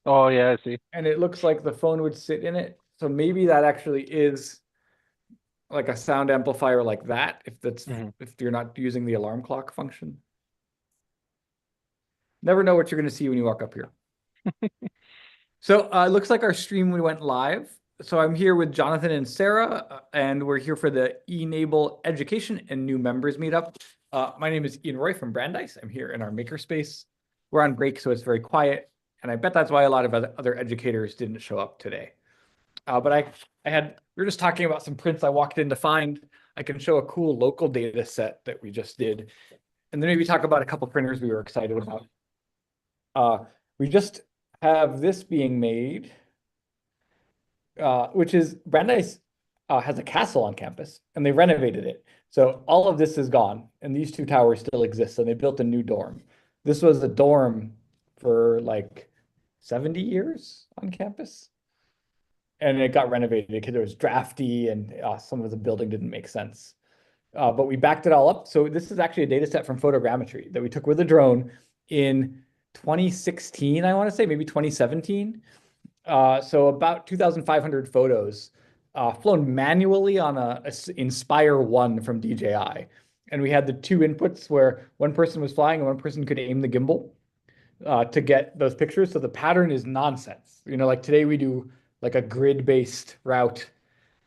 Oh yeah, I see. and it looks like the phone would sit in it. So maybe that actually is like a sound amplifier like that, Hmm. if you're not using the alarm clock function. Never know what you're going to see when you walk up here. So it looks like our stream we went live. So I'm here with Jonathan and Sarah, and we're here for the e-NABLE Education and New Members Meetup. My name is Ian Roy from Brandeis. I'm here in our makerspace. We're on break, so it's very quiet, and I bet that's why a lot of other educators didn't show up today. But we were just talking about some prints I walked in to find. I can show a cool local data set that we just did, and then maybe talk about a couple printers we were excited about. We just have this being made, which is Brandeis has a castle on campus, and they renovated it. So all of this is gone, and these two towers still exist, and they built a new dorm. This was a dorm for like 70 years on campus, and it got renovated because it was drafty and some of the building didn't make sense. But we backed it all up. So this is actually a data set from photogrammetry that we took with a drone in 2016, I want to say, maybe 2017. So about 2,500 photos flown manually on a Inspire 1 from DJI. And we had the two inputs where one person was flying and one person could aim the gimbal to get those pictures. So the pattern is nonsense. Like today we do like a grid-based route,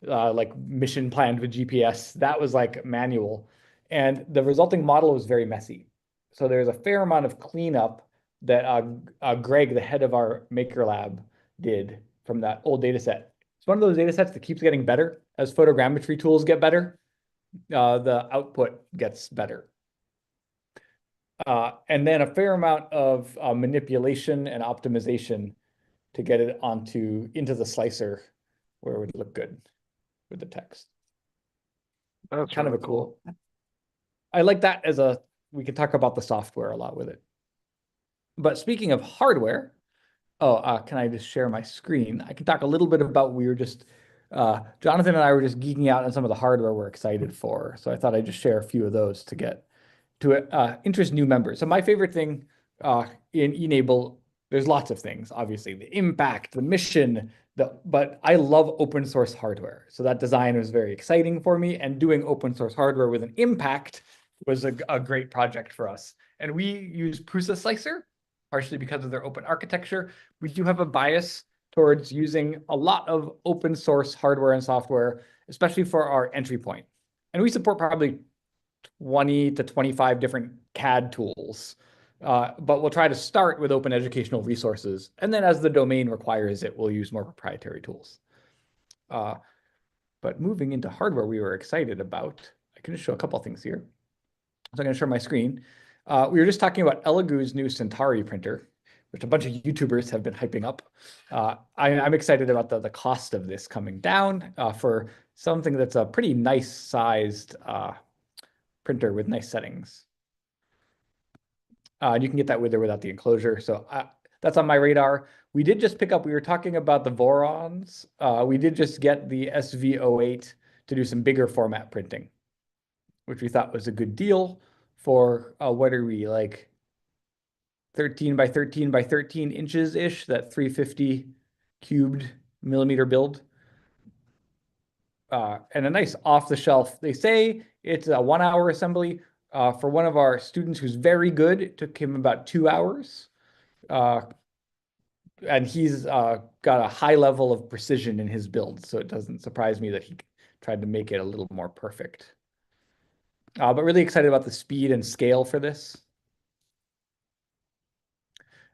like mission planned with GPS. That was like manual. And the resulting model was very messy. So there's a fair amount of cleanup that Greg, the head of our Maker Lab, did from that old data set. It's one of those data sets that keeps getting better. As photogrammetry tools get better, the output gets better. And then a fair amount of manipulation and optimization to get it into the slicer where it would look good with the text. That's Kind of really a cool. cool. I like that we could talk about the software a lot with it. But speaking of hardware, can I just share my screen? I can talk a little bit about Jonathan and I were just geeking out on some of the hardware we're excited for. So I thought I'd just share a few of those to get to interest new members. So my favorite thing in e-NABLE, there's lots of things, obviously, the impact, the mission, but I love open source hardware. So that design was very exciting for me, and doing open source hardware with an impact was a great project for us. And we use Prusa Slicer, partially because of their open architecture. We do have a bias towards using a lot of open source hardware and software, especially for our entry point. And we support probably 20 to 25 different CAD tools. But we'll try to start with open educational resources. And then as the domain requires it, we'll use more proprietary tools. But moving into hardware we were excited about, I can just show a couple of things here. So I'm going to share my screen. We were just talking about Elegoo's new Centauri printer, which a bunch of YouTubers have been hyping up. I'm excited about the cost of this coming down for something that's a pretty nice sized printer with nice settings. You can get that with or without the enclosure. So that's on my radar. We did just pick up, we were talking about the Vorons. We did just get the SV08 to do some bigger format printing, which we thought was a good deal for, what are we, like 13 by 13 by 13 inches-ish, that 350 cubed millimeter build. And a nice off-the-shelf. They say it's a 1 hour assembly. For one of our students who's very good, it took him about 2 hours. And he's got a high level of precision in his build, so it doesn't surprise me that he tried to make it a little more perfect. But really excited about the speed and scale for this.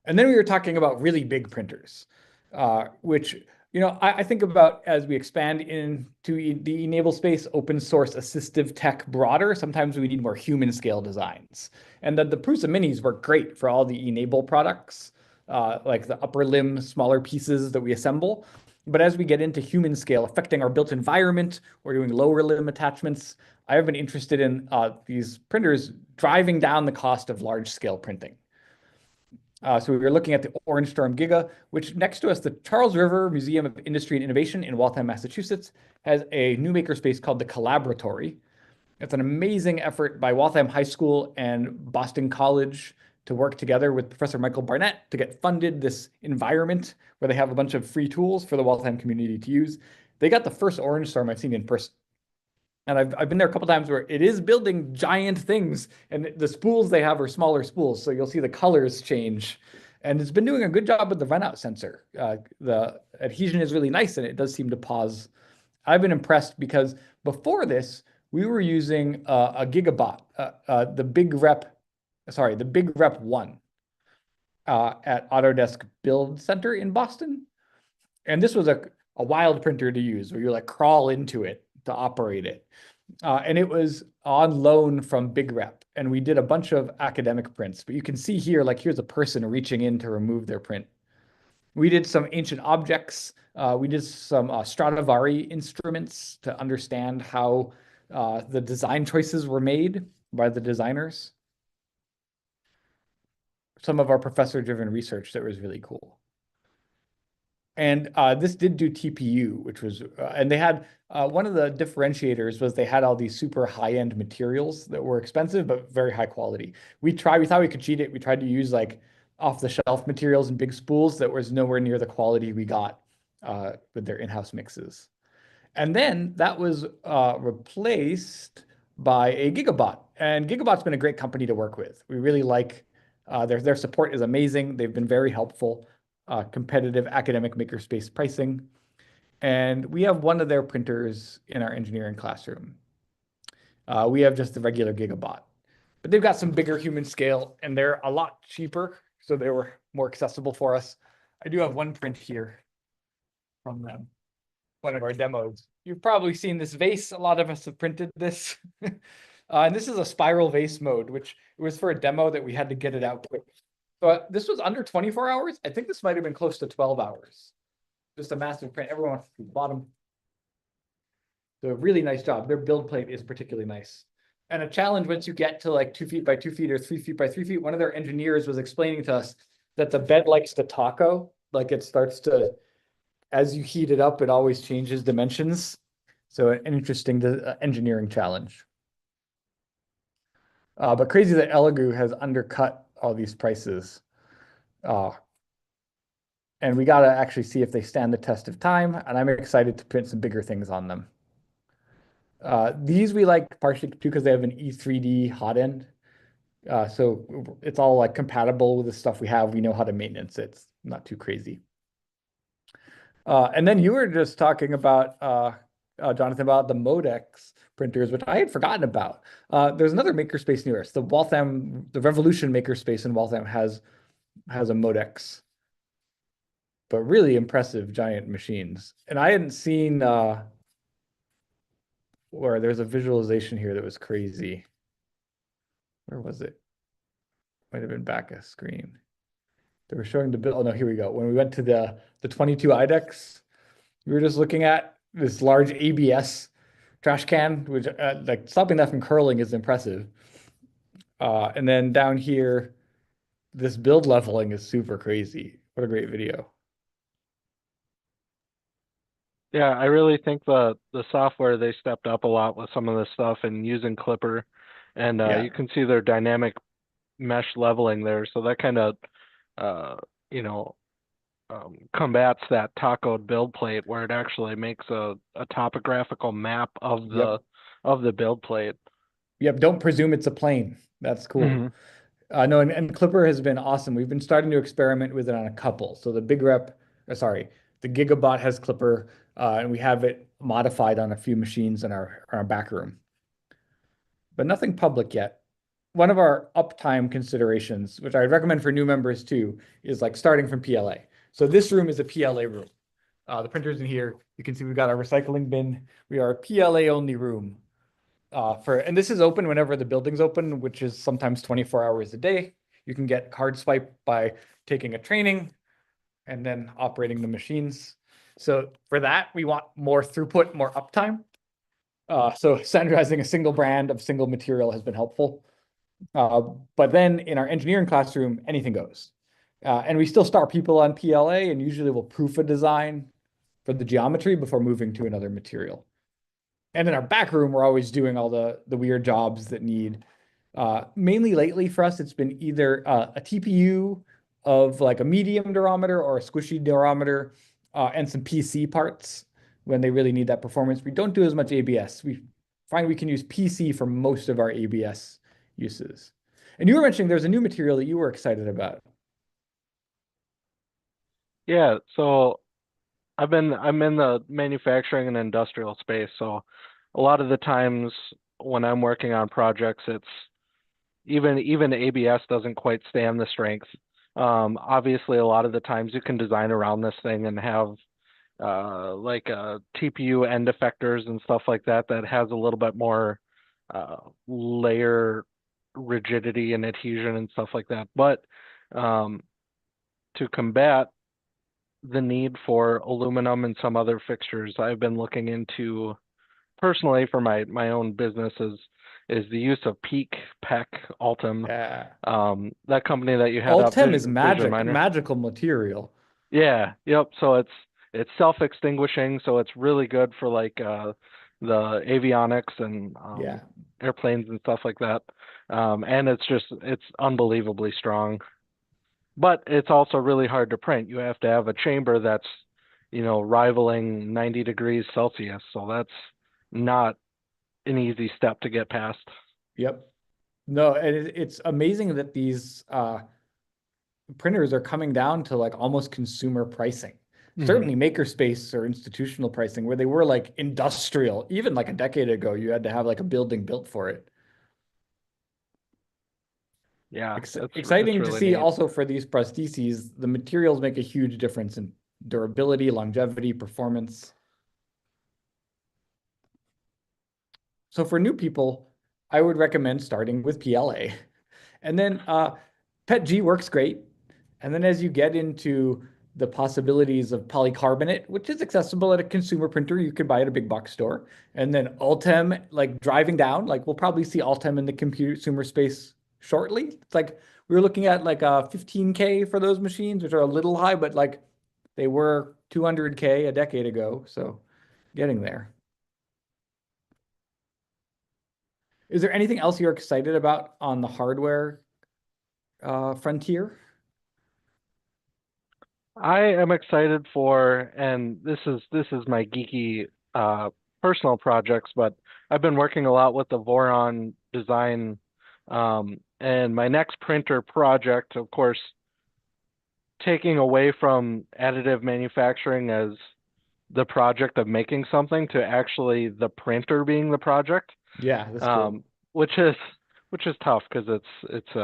And then we were talking about really big printers, which I think about as we expand into the e-NABLE space, open source assistive tech broader. Sometimes we need more human scale designs. And the Prusa Minis work great for all the e-NABLE products, like the upper limb, smaller pieces that we assemble. But as we get into human scale, affecting our built environment, or doing lower limb attachments, I have been interested in these printers driving down the cost of large scale printing. So we were looking at the Orange Storm Giga, which next to us, the Charles River Museum of Industry and Innovation in Waltham, Massachusetts, has a new makerspace called the Collaboratory. It's an amazing effort by Waltham High School and Boston College to work together with Professor Michael Barnett to get funded this environment where they have a bunch of free tools for the Waltham community to use. They got the first orange storm I've seen in person. And I've been there a couple times where it is building giant things, and the spools they have are smaller spools, so you'll see the colors change. And it's been doing a good job with the runout sensor. The adhesion is really nice, and it does seem to pause. I've been impressed because before this, we were using a Gigabot, the Big Rep 1 at Autodesk Build Center in Boston. And this was a wild printer to use where you like crawl into it to operate it. And it was on loan from Big Rep. And we did a bunch of academic prints. But you can see here, like here's a person reaching in to remove their print. We did some ancient objects. We did some Stradivari instruments to understand how the design choices were made by the designers. Some of our professor-driven research that was really cool. And this did do TPU, which was, and they had one of the differentiators was they had all these super high-end materials that were expensive but very high quality. We thought we could cheat it. We tried to use like off-the-shelf materials and big spools that was nowhere near the quality we got with their in-house mixes. And then that was replaced by a Gigabot. And Gigabot's been a great company to work with. We really like their support is amazing. They've been very helpful. Competitive academic makerspace pricing. And we have one of their printers in our engineering classroom. We have just the regular Gigabot, but they've got some bigger human scale and they're a lot cheaper, so they were more accessible for us. I do have one print here from them, one of our demos. You've probably seen this vase. A lot of us have printed this. And this is a spiral vase mode, which it was for a demo that we had to get it out quick. But this was under 24 hours. I think this might have been close to 12 hours. Just a massive print. Everyone wants to see the bottom. So really nice job. Their build plate is particularly nice. And a challenge once you get to like 2 feet by 2 feet or 3 feet by 3 feet, one of their engineers was explaining to us that the bed likes to taco. Like it starts to, as you heat it up, it always changes dimensions. So an interesting engineering challenge. But crazy that Elegoo has undercut all these prices. And we got to actually see if they stand the test of time. And I'm excited to print some bigger things on them. These we like partially too because they have an E3D hot end. So it's all like compatible with the stuff we have. We know how to maintenance it. It's not too crazy. And then you were just talking about, Jonathan, about the Modex printers, which I had forgotten about. There's another makerspace near us. The Revolution makerspace in Waltham has a Modex, but really impressive giant machines. And I hadn't seen where there's a visualization here that was crazy. Where was it? Might have been back a screen. They were showing the bill. Oh no, here we go. When we went to the 22 IDEX, we were just looking at this large ABS trash can, which like stopping that from curling is impressive. And then down here, this build leveling is super crazy. What a great video. Yeah, I really think the software they stepped up a lot with some of this stuff and using Clipper, and Yeah. you can see their dynamic mesh leveling there. So that kind of uh, you know combats that tacoed build plate where it actually makes a topographical map of Yep. the build plate. Yep. Don't presume it's a plane. That's cool. Hmm. No, and Clipper has been awesome. We've been starting to experiment with it on a couple. So the the Gigabot has Clipper, and we have it modified on a few machines in our back room, but nothing public yet. One of our uptime considerations, which I'd recommend for new members too, is like starting from PLA. So this room is a PLA room. The printer's in here. You can see we've got our recycling bin. We are a PLA only room. And this is open whenever the building's open, which is sometimes 24 hours a day. You can get card swipe by taking a training and then operating the machines. So for that, we want more throughput, more uptime. So standardizing a single brand of single material has been helpful. But then in our engineering classroom, anything goes. And we still start people on PLA and usually we'll proof a design for the geometry before moving to another material. And in our back room, we're always doing all the weird jobs that need Mainly lately for us, it's been either a TPU of like a medium durometer or a squishy durometer, and some PC parts when they really need that performance. We don't do as much ABS. We find we can use PC for most of our ABS uses. And you were mentioning there's a new material that you were excited about. Yeah, so I'm in the manufacturing and industrial space, so a lot of the times when I'm working on projects, it's even ABS doesn't quite stand the strength. Obviously, a lot of the times you can design around this thing and have like TPU end effectors and stuff like that that has a little bit more layer rigidity and adhesion and stuff like that. But um, to combat the need for aluminum and some other fixtures, I've been looking into personally for my own business is the use of Peak, Peck, Altum. Yeah. That company that you had up, Ultem is Vision magic, Miner. magical material. Yeah, yep. So it's self-extinguishing, so it's really good for like the avionics and Yeah. airplanes and stuff like that. And it's unbelievably strong. But it's also really hard to print. You have to have a chamber that's, rivaling 90 degrees Celsius. So that's not an easy step to get past. Yep. No, and it's amazing that these printers are coming down to like almost consumer pricing. Hmm. Certainly makerspace or institutional pricing, where they were like industrial. Even like a decade ago, you had to have like a building built for it. Yeah, it's Exciting to really see neat. also for these prostheses, the materials make a huge difference in durability, longevity, performance. So for new people, I would recommend starting with PLA. And then PETG works great. And then as you get into the possibilities of polycarbonate, which is accessible at a consumer printer, you could buy at a big box store. And then Ultem, like driving down, like we'll probably see Ultem in the consumer space shortly. It's like we were looking at like 15K for those machines, which are a little high, but like they were 200K a decade ago. So getting there. Is there anything else you're excited about on the hardware frontier? I am excited for, and this is my geeky uh, personal projects, but I've been working a lot with the Voron design, and my next printer project, of course, taking away from additive manufacturing as the project of making something to actually the printer being the project, Yeah, that's cool. um, which is which is tough because it's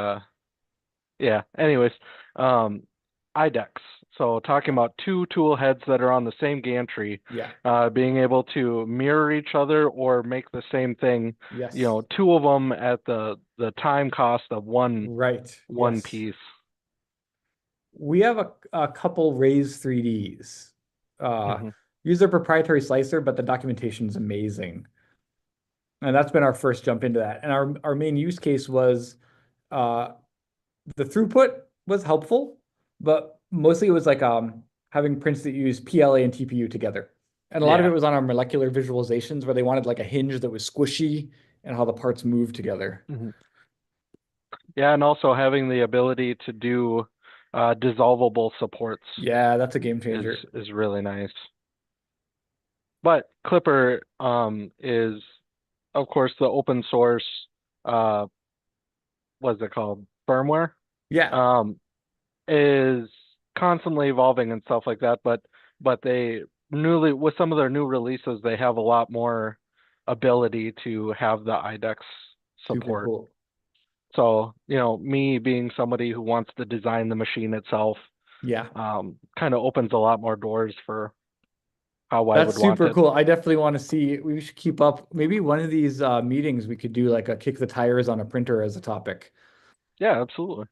yeah. Anyways, um, IDEX. So talking about two tool heads that are on the same gantry, Yeah. being able to mirror each other or make the same thing, Yes. two of them at the time cost of Right. one Yes. piece. We have a couple Raise 3Ds. Uh, Hmm. use their proprietary slicer, but the documentation is amazing. And that's been our first jump into that. And our main use case was uh, the throughput was helpful, but mostly it was like having prints that use PLA and TPU together. And a lot of it Yeah. was on our molecular visualizations where they wanted like a hinge that was squishy and how the parts move together. Hmm. Yeah, and also having the ability to do dissolvable supports Yeah, that's a game is changer. is really nice. But Clipper is, of course, the open source, uh, what's it called? Firmware, Yeah, um, is constantly evolving and stuff like that. But they newly with some of their new releases, they have a lot more ability to have the IDEX super support. cool. So, me being somebody who wants to design the machine itself, Yeah, kind of opens a lot more doors for how I that's would want super it. cool. I definitely want to see. We should keep up. Maybe one of these meetings we could do like a kick the tires on a printer as a topic. Yeah, absolutely.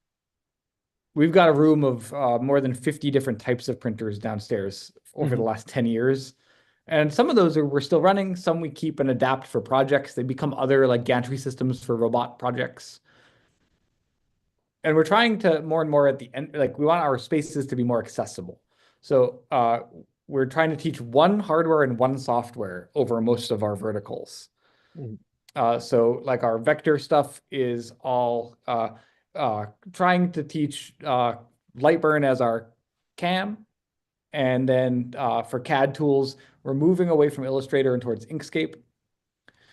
We've got a room of more than 50 different types of printers downstairs over the Hmm. last 10 years. And some of those we're still running. Some we keep and adapt for projects. They become other like gantry systems for robot projects. And we're trying to more and more at the end, like we want our spaces to be more accessible. So we're trying to teach one hardware and one software over most of our verticals. So like our vector stuff is all trying to teach Lightburn as our CAM. And then for CAD tools, we're moving away from Illustrator and towards Inkscape.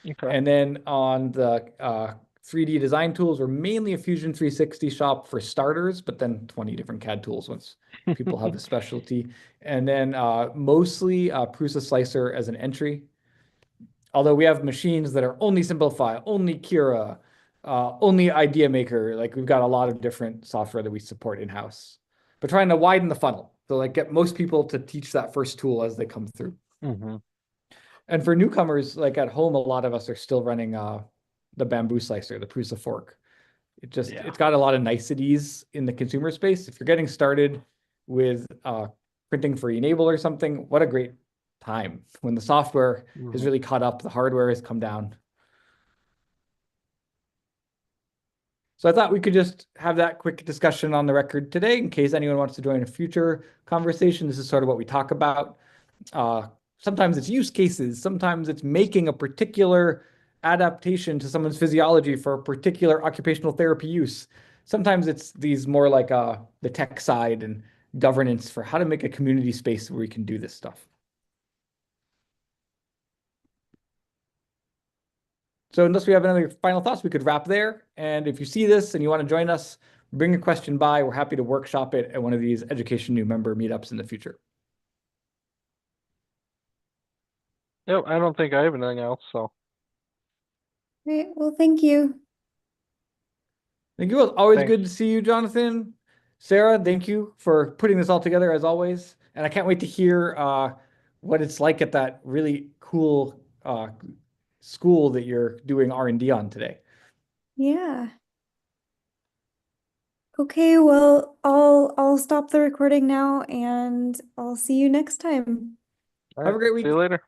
Okay. And then on the 3D design tools, we're mainly a Fusion 360 shop for starters, but then 20 different CAD tools once people have a specialty. And then mostly Prusa Slicer as an entry. Although we have machines that are only Simplify, only Cura, only Idea Maker. Like we've got a lot of different software that we support in-house. But trying to widen the funnel. So like get most people to teach that first tool as they come through. Hmm. And for newcomers, like at home, a lot of us are still running the bamboo slicer, the Prusa fork. Yeah. It's got a lot of niceties in the consumer space. If you're getting started with printing for e-NABLE or something, what a great time when the software has Hmm. really caught up, the hardware has come down. So I thought we could just have that quick discussion on the record today in case anyone wants to join a future conversation. This is sort of what we talk about. Uh, Sometimes it's use cases, sometimes it's making a particular adaptation to someone's physiology for a particular occupational therapy use. Sometimes it's these more like the tech side and governance for how to make a community space where we can do this stuff. So unless we have any final thoughts, we could wrap there. And if you see this and you want to join us, bring a question by. We're happy to workshop it at one of these education new member meetups in the future. Yep, I don't think I have anything else, so Great. Well, thank you. Thank you. It's always thanks. good to see you, Jonathan. Sarah, thank you for putting this all together as always. And I can't wait to hear what it's like at that really cool school that you're doing R&D on today. Yeah. Okay, well, I'll stop the recording now and I'll see you next time. All Have right, a great see you week. later.